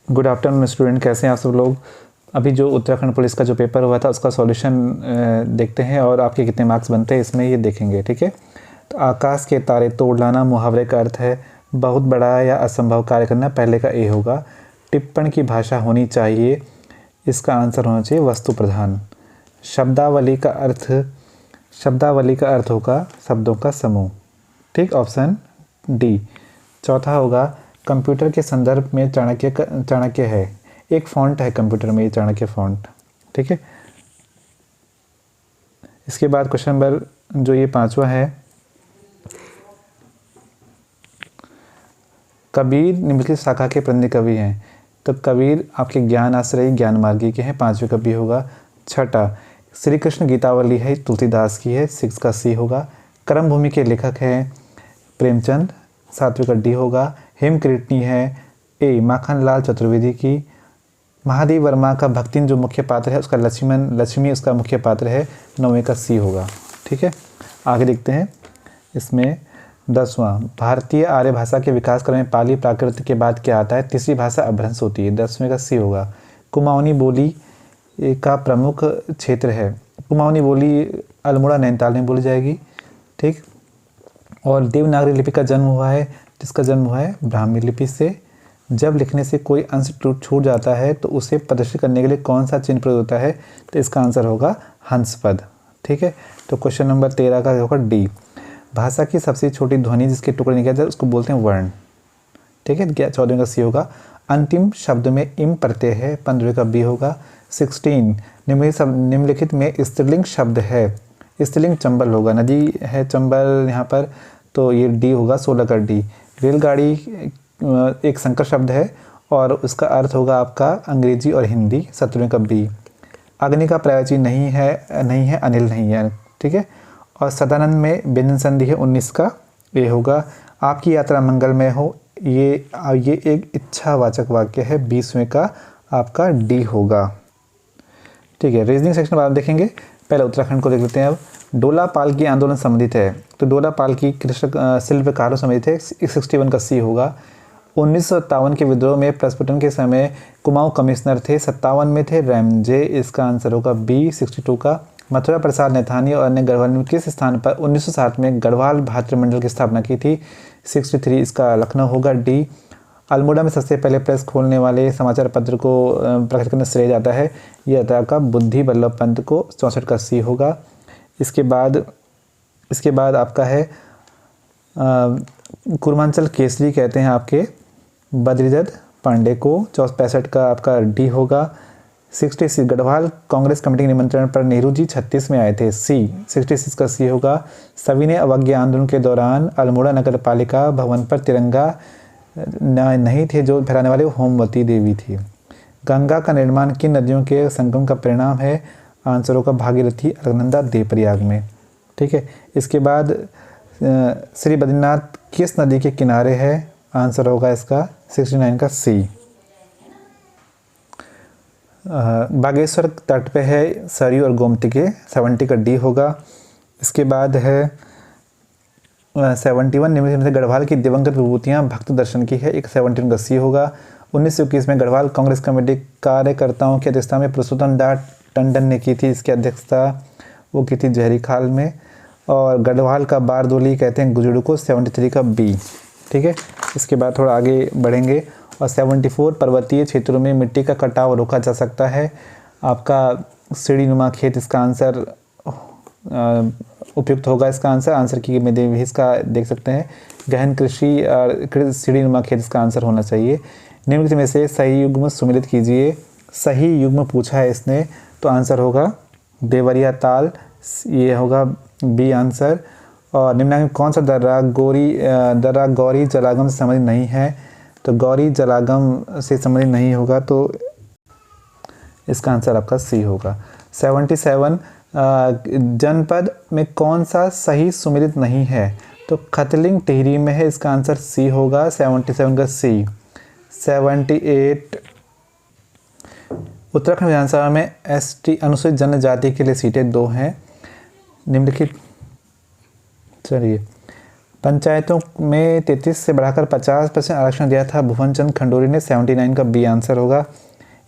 Good afternoon student, कैसे हैं आप सब लोग। अभी जो उत्तराखंड पुलिस का जो पेपर हुआ था उसका सॉल्यूशन देखते हैं और आपके कितने मार्क्स बनते हैं इसमें ये देखेंगे। ठीक है, तो आकाश के तारे तोड़ लाना मुहावरे का अर्थ है बहुत बड़ा या असंभव कार्य करना। पहले का ए होगा। टिप्पण की भाषा होनी चाहिए, इसका आंसर होना चाहिए वस्तु प्रधान। शब्दावली का अर्थ होगा शब्दों का समूह। ठीक, ऑप्शन डी। चौथा होगा कंप्यूटर के संदर्भ में चाणक्य है। एक फ़ॉन्ट है कंप्यूटर में, ये चाणक्य फ़ॉन्ट। ठीक है, इसके बाद क्वेश्चन नंबर जो ये 5वां है, कबीर निम्नलिखित शाखा के प्रसिद्ध कवि हैं। तो कबीर आपके ज्ञान आश्रयी ज्ञान मार्गी के हैं, 5वें कवि होगा। छठा श्री कृष्ण गीतावली है, तुलसीदास की है, 6 का सी होगा। कर्म भूमि के लेखक हैं प्रेमचंद, 7वें का डी होगा। हेमकृतनी है ए माखनलाल चतुर्वेदी की। महादेव वर्मा का भक्तिन जो मुख्य पात्र है उसका लक्ष्मी उसका मुख्य पात्र है, 9वें का सी होगा। ठीक है, आगे देखते हैं। इसमें 10वां भारतीय आर्य भाषा के विकास क्रम में पाली प्राकृत के बाद क्या आता है। तीसरी भाषा अपभ्रंश होती है, 10वें का सी होगा। कुमाऊनी बोली का प्रमुख क्षेत्र है। कुमाऊनी बोली अल्मोड़ा नैनीताल में बोली जाएगी। ठीक, और देवनागरी लिपि का जन्म हुआ है, जिसका जन्म हुआ है ब्राह्मी लिपि से। जब लिखने से कोई अंश छूट जाता है तो उसे प्रदर्शित करने के लिए कौन सा चिन्ह प्रयोग होता है। तो इसका आंसर होगा हंस पद। ठीक है, तो क्वेश्चन नंबर 13 का होगा डी। भाषा की सबसे छोटी ध्वनि जिसके टुकड़े निकल जाए उसको बोलते हैं वर्ण। ठीक है, 14वें का सी होगा। अंतिम शब्द में इम प्रत्यय है, 15वें का बी होगा। 16 निम्नलिखित में स्त्रीलिंग शब्द है। स्त्रीलिंग चंबल होगा, नदी है चंबल यहाँ पर, तो ये डी होगा, 16 का डी। रेलगाड़ी एक संकर शब्द है और उसका अर्थ होगा आपका अंग्रेजी और हिंदी, 17वें का बी। अग्नि का पर्यायवाची नहीं है अनिल नहीं है। ठीक है, और सदानंद में व्यंजन संधि है, 19 का ए होगा। आपकी यात्रा मंगलमय हो, ये एक इच्छावाचक वाक्य है, 20वें का आपका डी होगा। ठीक है, रीजनिंग सेक्शन बाद देखेंगे। पहले उत्तराखंड को देख लेते हैं। अब डोला पालकी आंदोलन संबंधित है, तो डोला पालकी कृषक शिल्पकारों संबंधित है, 61 का सी होगा। 1957 के विद्रोह में प्रस्फुटन के समय कुमाऊं कमिश्नर थे, 57 में थे रैमजे, इसका आंसर होगा बी, 62 का। मथुरा प्रसाद नैथानी और अन्य गढ़वाल ने किस स्थान पर 1960 में गढ़वाल भातृमंडल की स्थापना की थी, 63, इसका लखनऊ होगा डी। अल्मोड़ा में सबसे पहले प्रेस खोलने वाले समाचार पत्र को प्रकट करने श्रेय जाता है, यह अतः का बुद्धि बल्लभ पंत को, 64 का सी होगा। इसके बाद आपका है कुर्मांचल केसरी कहते हैं आपके बद्रीदत्त पांडे को, 65 का आपका डी होगा। 66 गढ़वाल कांग्रेस कमेटी के निमंत्रण पर नेहरू जी 36 में आए थे, सी, 66 का सी होगा। सविनय अवज्ञा आंदोलन के दौरान अल्मोड़ा नगर पालिका भवन पर तिरंगा नहीं थे जो फहराने वाले होमवती देवी थी। गंगा का निर्माण किन नदियों के संगम का परिणाम है, आंसर होगा भागीरथी, अलकनंदा, देवप्रयाग में। ठीक है, इसके बाद श्री बद्रीनाथ किस नदी के किनारे है, आंसर होगा इसका 69 का सी। बागेश्वर तट पे है सरयू और गोमती के, 70 का डी होगा। इसके बाद है 71 निम्नलिखित में से गढ़वाल की दिवंगत विभूतियाँ भक्त दर्शन की है, एक 71 का सी होगा। 1921 में गढ़वाल कांग्रेस कमेटी कार्यकर्ताओं की अध्यक्षता में पुरुषोत्तम दास टंडन ने की थी, इसकी अध्यक्षता वो की थी जहरी खाल में। और गढ़वाल का बारदोली कहते हैं गुजड़ू को, 73 का बी। ठीक है, इसके बाद थोड़ा आगे बढ़ेंगे। और 74 पर्वतीय क्षेत्रों में मिट्टी का कटाव रोका जा सकता है, आपका सीढ़ीनुमा खेत इसका आंसर उपयुक्त होगा। इसका आंसर की में भी इसका देख सकते हैं, गहन कृषि और सीढ़ीनुमा खेत इसका आंसर होना चाहिए। निम्नलिखित में से सही युग्म सुमिलित कीजिए। सही युग्म पूछा है इसने, तो आंसर होगा देवरिया ताल, ये होगा बी आंसर। और निम्नलिखित कौन सा दर्रा गौरी जलागम से संबंधित नहीं है, तो गौरी जलागम से संबंधित नहीं होगा, तो इसका आंसर आपका सी होगा। 77 जनपद में कौन सा सही सुमिलित नहीं है, तो खतलिंग टिहरी में है, इसका आंसर सी होगा, 77 का सी। 78 उत्तराखंड विधानसभा में एसटी अनुसूचित जनजाति के लिए सीटें 2 हैं। निम्नलिखित चलिए पंचायतों में 33 से बढ़ाकर 50% आरक्षण दिया था भुवन चंद खंडूरी ने, 79 का बी आंसर होगा।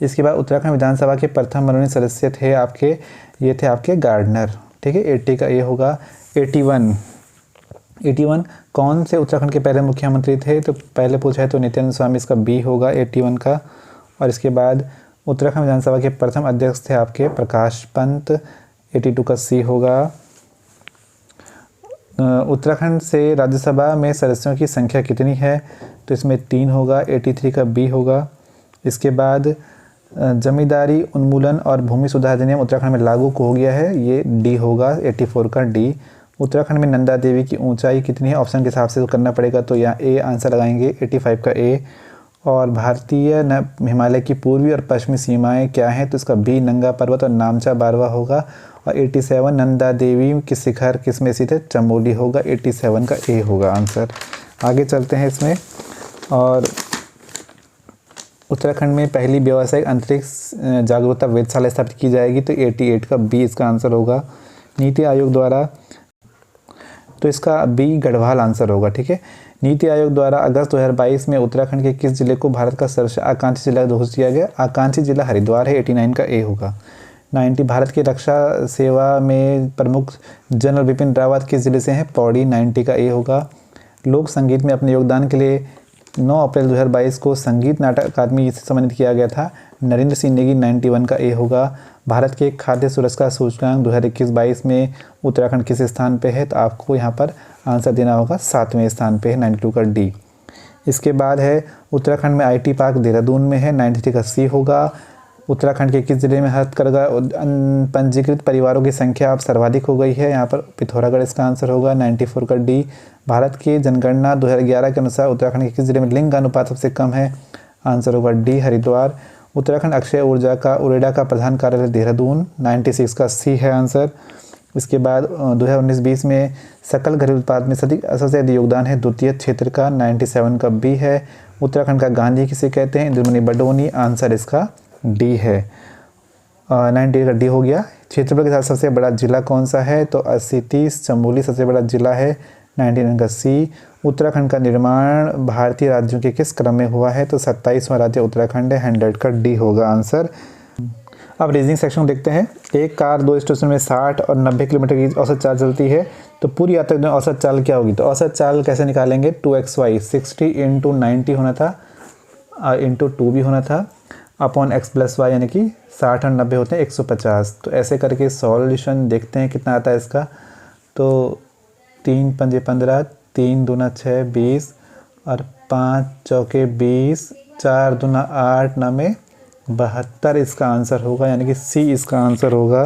इसके बाद उत्तराखंड विधानसभा के प्रथम मनोनीत सदस्य थे आपके, ये थे आपके गार्डनर, ठीक है। 80 का ये होगा। 81 कौन से उत्तराखंड के पहले मुख्यमंत्री थे, तो पहले पूछा है तो नित्यानंद स्वामी, इसका बी होगा 81 का। और इसके बाद उत्तराखंड विधानसभा के प्रथम अध्यक्ष थे आपके प्रकाश पंत, 82 का सी होगा। उत्तराखंड से राज्यसभा में सदस्यों की संख्या कितनी है, तो इसमें 3 होगा, 83 का बी होगा। इसके बाद जमींदारी उन्मूलन और भूमि सुधार अधिनियम उत्तराखंड में लागू हो गया है, ये डी होगा, 84 का डी। उत्तराखंड में नंदा देवी की ऊंचाई कितनी है, ऑप्शन के हिसाब से तो करना पड़ेगा, तो यहाँ ए आंसर लगाएंगे, 85 का ए। और भारतीय हिमालय की पूर्वी और पश्चिमी सीमाएं क्या हैं, तो इसका बी नंगा पर्वत और नामचा बारवा होगा। और 87 नंदा देवी की शिखर किस में स्थित है, चमोली होगा, 87 का ए होगा आंसर। आगे चलते हैं इसमें। और उत्तराखंड में पहली व्यावसायिक अंतरिक्ष जागरूकता वेधशाला स्थापित की जाएगी, तो 88 का बी इसका आंसर होगा। नीति आयोग द्वारा, तो इसका बी गढ़वाल आंसर होगा, ठीक है। नीति आयोग द्वारा अगस्त 2022 में उत्तराखंड के किस जिले को भारत का सर्वोच्च आकांक्षी जिला घोषित किया गया, आकांक्षी जिला हरिद्वार है, 89 का ए होगा। 90 भारत की रक्षा सेवा में प्रमुख जनरल बिपिन रावत किस जिले से हैं, पौड़ी, 90 का ए होगा। लोक संगीत में अपने योगदान के लिए 9 अप्रैल 2022 को संगीत नाटक अकादमी से सम्मानित किया गया था, नरेंद्र सिंह नेगी, 91 का ए होगा। भारत के खाद्य सुरक्षा सूचकांक 2021-22 में उत्तराखंड किस स्थान पे है, तो आपको यहाँ पर आंसर देना होगा 7वें स्थान पे है, 92 का डी। इसके बाद है उत्तराखंड में IT पार्क देहरादून में है, 93 का सी होगा। उत्तराखंड के किस जिले में हथकरघा पंजीकृत परिवारों की संख्या अब सर्वाधिक हो गई है, यहाँ पर पिथौरागढ़ इसका आंसर होगा, 94 का डी। भारत की जनगणना 2011 के अनुसार उत्तराखंड के किस जिले में लिंग अनुपात सबसे कम है, आंसर होगा डी, हरिद्वार। उत्तराखंड अक्षय ऊर्जा का उरेडा का प्रधान कार्यालय देहरादून, 96 का सी है आंसर। इसके बाद 2019-20 में सकल घरेलू उत्पाद में सबसे अधिक योगदान है द्वितीय क्षेत्र का, 97 का बी है। उत्तराखंड का गांधी किसे कहते हैं, इंद्रमणि बडोनी, आंसर इसका डी है, 90 का डी हो गया। क्षेत्रफल के साथ सबसे बड़ा जिला कौन सा है, तो 80-30 चमोली सबसे बड़ा जिला है, 99 का सी। उत्तराखंड का निर्माण भारतीय राज्यों के किस क्रम में हुआ है, तो 27वां राज्य उत्तराखंड है, 100 का डी होगा आंसर। अब रीजनिंग सेक्शन देखते हैं। एक कार 2 स्टेशन में 60 और 90 किलोमीटर की औसत चाल चलती है, तो पूरी यात्रा में औसत चाल क्या होगी, तो औसत चाल कैसे निकालेंगे, 2xy 60 × 90 होना था, इंटू 2 भी होना था, अपॉन x+y, यानी कि 60 और 90 होते हैं 150। तो ऐसे करके सॉल्यूशन देखते हैं कितना आता है इसका, तो 3 × 5 = 15, 3 × 2 = 6 20 और 5 × 4 = 20, 4 × 2 = 8, 9 × 72 इसका आंसर होगा, यानी कि सी इसका आंसर होगा,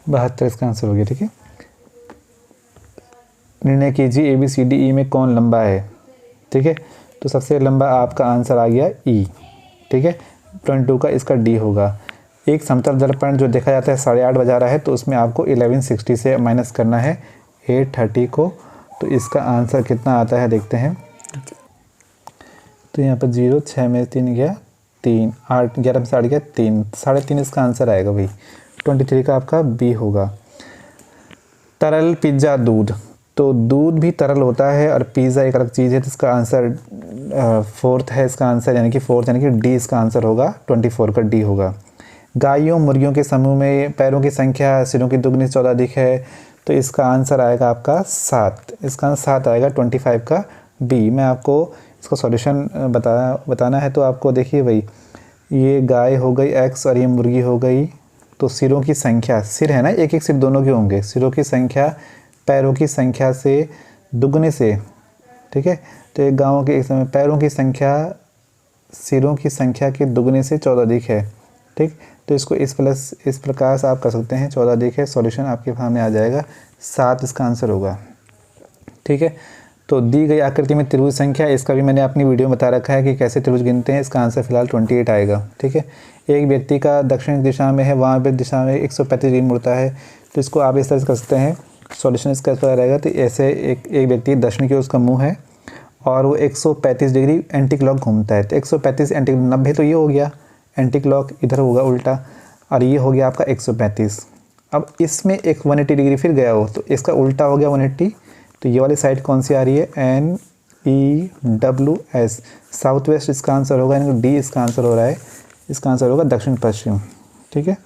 72 इसका आंसर हो गया, ठीक है। निर्णय कीजिए ABCDE में कौन लंबा है, ठीक है। तो सबसे लंबा आपका आंसर आ गया ई, ठीक है, 22 का इसका डी होगा। एक समतल दर्पण जो देखा जाता है 8:30 बजा रहा है, तो उसमें आपको 1160 से माइनस करना है 830 को, तो इसका आंसर कितना आता है देखते हैं। तो यहाँ पर 0, 6 में 3 गया 3, 8 11 में 8 गया 3, 3.5 इसका आंसर आएगा भाई, 23 का आपका बी होगा। तरल पिज्ज़ा दूध, तो दूध भी तरल होता है और पिज़्ज़ा एक अलग चीज़ है, तो इसका आंसर 4th है इसका आंसर, यानी कि 4th यानी कि डी इसका आंसर होगा, 24 का डी होगा। गायों मुर्गियों के समूह में पैरों की संख्या सिरों की दुगनी 14 अधिक है, तो इसका आंसर आएगा आपका 7, इसका 7 आएगा, 25 का बी। मैं आपको इसका सॉल्यूशन बताना है, तो आपको देखिए भाई, ये गाय हो गई x और ये मुर्गी हो गई, तो सिरों की संख्या, सिर है ना, एक सिर दोनों के होंगे, सिरों की संख्या पैरों की संख्या से दुगने से, ठीक है। तो एक गाँव के एक समय पैरों की संख्या सिरों की संख्या के दुगने से 14 अधिक है, ठीक। तो इसको इस प्रकार से आप कर सकते हैं, 14 अधिक है, सॉल्यूशन आपके सामने आ जाएगा, 7 इसका आंसर होगा, ठीक है। तो दी गई आकृति में त्रिभुज संख्या, इसका भी मैंने अपनी वीडियो में बता रखा है कि कैसे त्रिभुज गिनते हैं, इसका आंसर फिलहाल 28 आएगा, ठीक है। एक व्यक्ति का दक्षिण दिशा में है, वहाँ पर दिशा में 135 डिग्री मुड़ता है, तो इसको आप इस तरह से कर सकते हैं, सॉल्यूशन इसका इस प्रकार रहेगा। तो ऐसे एक व्यक्ति दक्षिण की ओर उसका मुंह है और वो 135 डिग्री एंटी क्लॉक घूमता है, तो 135 एंटी 90 तो ये हो गया, एंटी क्लॉक इधर होगा उल्टा, और ये हो गया आपका 135, अब इसमें एक 180 डिग्री फिर गया हो तो इसका उल्टा हो गया 180, तो ये वाली साइड कौन सी आ रही है, NEWS, साउथ वेस्ट इसका आंसर होगा, यानी डी इसका आंसर हो रहा है, इसका आंसर होगा दक्षिण पश्चिम। ठीक है,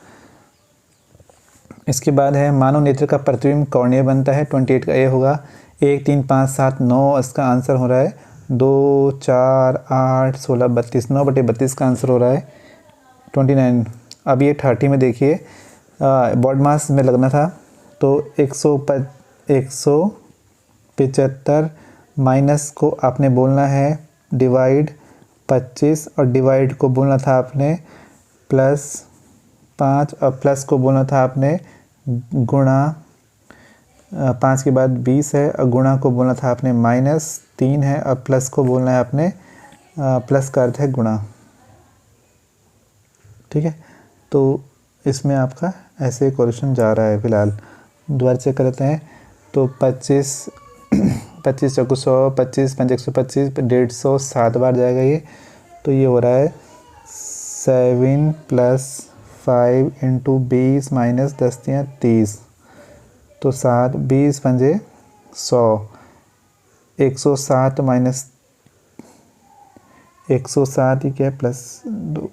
इसके बाद है मानव नेत्र का प्रतिबिंब कौर्णीय बनता है, 28 का ए होगा। 1 3 5 7 9 इसका आंसर हो रहा है, 2 4 8 16 32, 9/32 का आंसर हो रहा है 29। अब ये 30 में देखिए बॉडी मास में लगना था, तो 175 माइनस को आपने बोलना है डिवाइड 25 और डिवाइड को बोलना था आपने +5 और प्लस को बोलना था आपने गुणा 5 के बाद 20 है और गुणा को बोलना था आपने -3 है और प्लस को बोलना है आपने प्लस का अर्थ है गुणा। ठीक है, तो इसमें आपका ऐसे क्वेश्चन जा रहा है फिलहाल। दोबारा चेक करते हैं, तो 25 25 चौको 100, 25 5 125, 150 7 बार जाएगा ये, तो ये हो रहा है 7 + 5 × 20 - 10 × 30, तो 7 20 पंजे 100, 107 माइनस 107 ही क्या +2।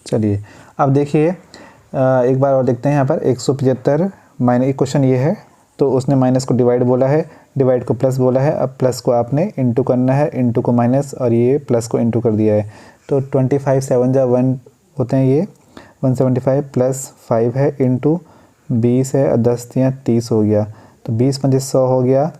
चलिए अब देखिए एक बार और देखते हैं यहाँ पर 175 माइनस, एक क्वेश्चन ये है, तो उसने माइनस को डिवाइड बोला है, डिवाइड को प्लस बोला है, अब प्लस को आपने इंटू करना है, इंटू को माइनस और ये प्लस को इंटू कर दिया है, तो 25 7 जा 1 होते हैं, ये 175 + 5 है इंटू 20 है और 10 × 30 हो गया, तो 20 × 100 हो गया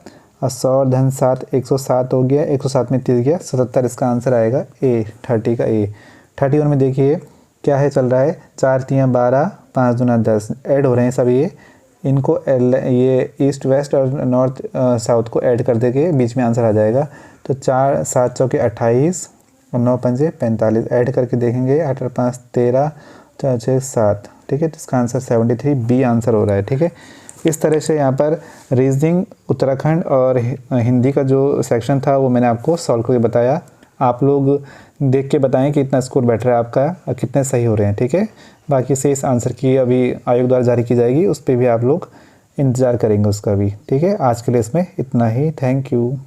और 100 धन 7 107 हो गया, 107 में 30 गया 77, इसका आंसर आएगा ए, 30 का ए। 31 में देखिए क्या है चल रहा है, 4 × 12 5 दूना 10 ऐड हो रहे हैं सब, ये इनको ये ईस्ट वेस्ट और नॉर्थ साउथ को ऐड कर देके बीच में आंसर आ जाएगा, तो 4 7 चौके 28 और 9 पंजे 45 ऐड करके देखेंगे, 8 और 5 13 4 6 7। ठीक है, तो इसका आंसर 73 बी आंसर हो रहा है। ठीक है, इस तरह से यहाँ पर रीजनिंग उत्तराखंड और हिंदी का जो सेक्शन था वो मैंने आपको सॉल्व करके बताया। आप लोग देख के बताएं कि इतना स्कोर बैठ रहा है आपका और कितने सही हो रहे हैं। ठीक है, बाकी से इस आंसर की अभी आयोग द्वारा जारी की जाएगी, उस पर भी आप लोग इंतज़ार करेंगे उसका भी। ठीक है, आज के लिए इसमें इतना ही। Thank you.